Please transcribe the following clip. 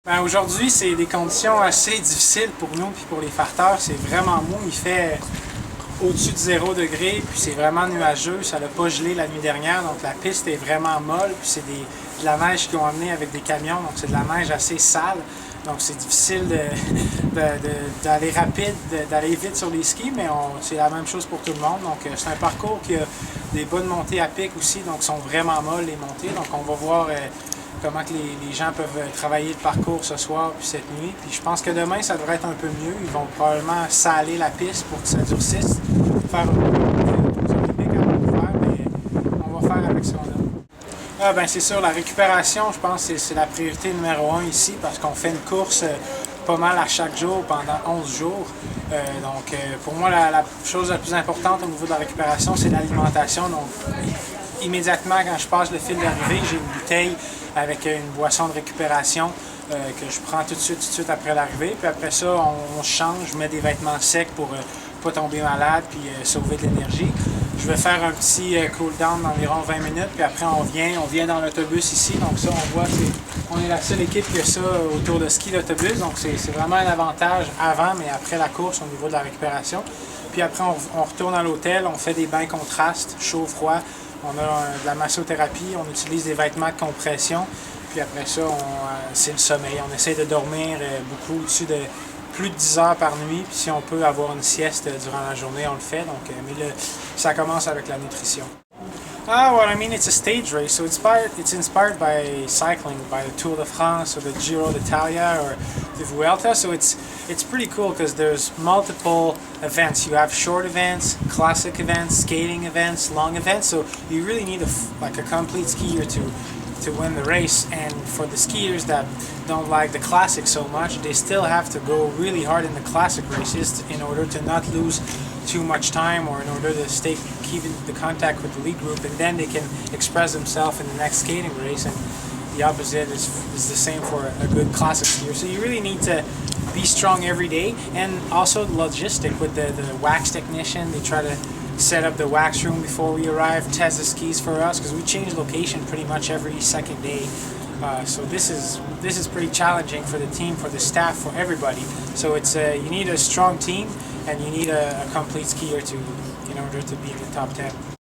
Aujourd'hui, c'est des conditions assez difficiles pour nous puis pour les farteurs. C'est vraiment mou. Il fait au-dessus de 0 degré, puis c'est vraiment nuageux. Ça n'a pas gelé la nuit dernière, donc la piste est vraiment molle. Puis c'est de la neige qu'ils ont amené avec des camions, donc c'est de la neige assez sale. Donc c'est difficile d'aller rapide, d'aller vite sur les skis, mais c'est la même chose pour tout le monde. Donc c'est un parcours qui a des bonnes montées à pic aussi, donc sont vraiment molles les montées. Donc on va voir comment que les gens peuvent travailler le parcours ce soir puis cette nuit. Puis je pense que demain, ça devrait être un peu mieux. Ils vont probablement saler la piste pour que ça durcisse, faire un peu de pic avant de faire, mais on va faire avec ce qu'on a. C'est sûr, la récupération, je pense que c'est la priorité numéro 1 ici parce qu'on fait une course pas mal à chaque jour pendant 11 jours. Pour moi, la chose la plus importante au niveau de la récupération, c'est l'alimentation. Donc, immédiatement, quand je passe le fil d'arrivée, j'ai une bouteille avec une boisson de récupération que je prends tout de suite après l'arrivée. Puis après ça, on change, je mets des vêtements secs pour ne pas tomber malade puis sauver de l'énergie. Je vais faire un petit cool-down d'environ 20 minutes, puis après on vient dans l'autobus ici. Donc ça, on voit qu'on est la seule équipe qui a ça autour de ski, l'autobus. Donc c'est vraiment un avantage avant, mais après la course au niveau de la récupération. Puis après, on retourne à l'hôtel, on fait des bains contrastes, chaud-froid. On a de la massothérapie, on utilise des vêtements de compression. Puis après ça, c'est le sommeil. On essaie de dormir beaucoup, au-dessus de plus de 10 heures par nuit. Puis si on peut avoir une sieste durant la journée, on le fait. Ça commence avec la nutrition. It's a stage race, so it's inspired by cycling, by the Tour de France or the Giro d'Italia or the Vuelta. So it's pretty cool because there's multiple events. You have short events, classic events, skating events, long events. So you really need a complete skier to win the race. And for the skiers that don't like the classic so much, they still have to go really hard in the classic races in order to not lose too much time or in order to keep the contact with the lead group, and then they can express themselves in the next skating race. And the opposite is the same for a good classic skier. So you really need to be strong every day, and also logistic with the wax technician. They try to set up the wax room before we arrive, test the skis for us because we change location pretty much every second day. So this is pretty challenging for the team, for the staff, for everybody. So you need a strong team and you need a complete skier in order to be in the top 10.